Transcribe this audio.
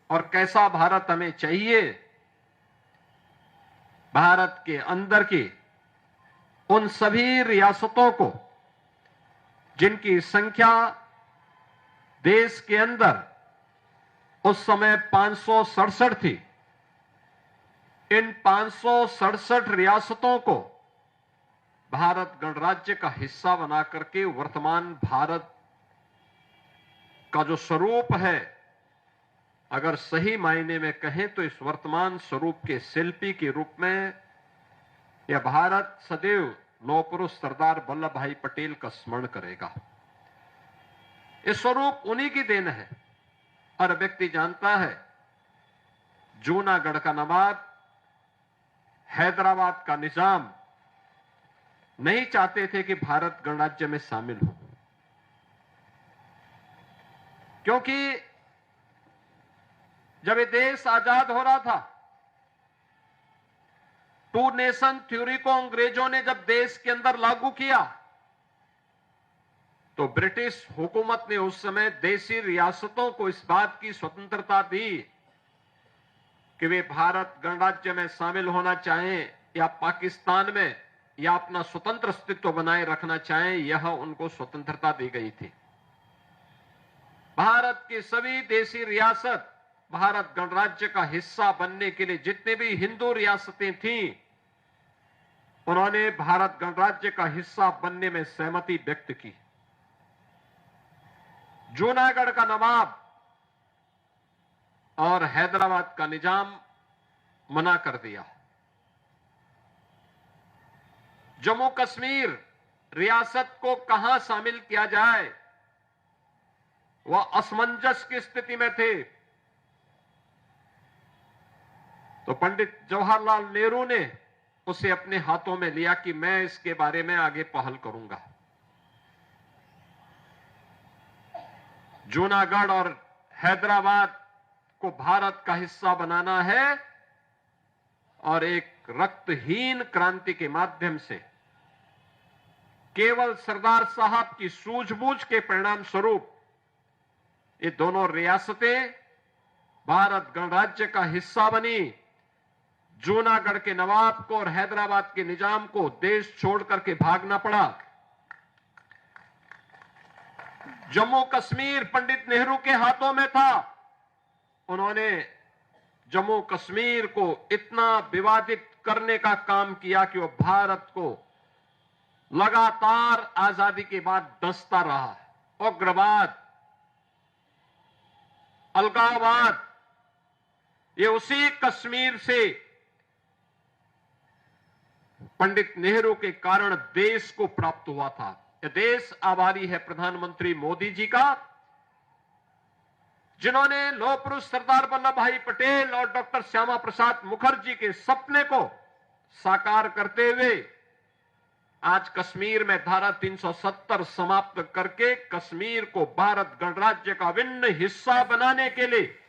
और कैसा भारत हमें चाहिए, भारत के अंदर की उन सभी रियासतों को जिनकी संख्या देश के अंदर उस समय 567 थी, इन 567 रियासतों को भारत गणराज्य का हिस्सा बना करके वर्तमान भारत का जो स्वरूप है, अगर सही मायने में कहें तो इस वर्तमान स्वरूप के शिल्पी के रूप में यह भारत सदैव लौह पुरुष सरदार वल्लभ भाई पटेल का स्मरण करेगा। ये स्वरूप उन्हीं की देन है। हर व्यक्ति जानता है, जूनागढ़ का नवाब, हैदराबाद का निजाम नहीं चाहते थे कि भारत गणराज्य में शामिल हो, क्योंकि जब ये देश आजाद हो रहा था, टू नेशन थ्योरी को अंग्रेजों ने जब देश के अंदर लागू किया, तो ब्रिटिश हुकूमत ने उस समय देशी रियासतों को इस बात की स्वतंत्रता दी कि वे भारत गणराज्य में शामिल होना चाहें या पाकिस्तान में या अपना स्वतंत्र अस्तित्व बनाए रखना चाहें, यह उनको स्वतंत्रता दी गई थी। भारत की सभी देशी रियासत भारत गणराज्य का हिस्सा बनने के लिए जितने भी हिंदू रियासतें थीं, उन्होंने भारत गणराज्य का हिस्सा बनने में सहमति व्यक्त की। जूनागढ़ का नवाब और हैदराबाद का निजाम मना कर दिया। जम्मू कश्मीर रियासत को कहां शामिल किया जाए, वह असमंजस की स्थिति में थे। तो पंडित जवाहरलाल नेहरू ने उसे अपने हाथों में लिया कि मैं इसके बारे में आगे पहल करूंगा। जूनागढ़ और हैदराबाद को भारत का हिस्सा बनाना है और एक रक्तहीन क्रांति के माध्यम से केवल सरदार साहब की सूझबूझ के परिणाम स्वरूप ये दोनों रियासतें भारत गणराज्य का हिस्सा बनी। जूनागढ़ के नवाब को और हैदराबाद के निजाम को देश छोड़ करके भागना पड़ा। जम्मू कश्मीर पंडित नेहरू के हाथों में था। उन्होंने जम्मू कश्मीर को इतना विवादित करने का काम किया कि वह भारत को लगातार आजादी के बाद डसता रहा। उग्रवाद, अलगाववाद, ये उसी कश्मीर से पंडित नेहरू के कारण देश को प्राप्त हुआ था। यह देश आभारी है प्रधानमंत्री मोदी जी का, जिन्होंने लौह पुरुष सरदार वल्लभ भाई पटेल और डॉक्टर श्यामा प्रसाद मुखर्जी के सपने को साकार करते हुए आज कश्मीर में धारा 370 समाप्त करके कश्मीर को भारत गणराज्य का अभिन्न हिस्सा बनाने के लिए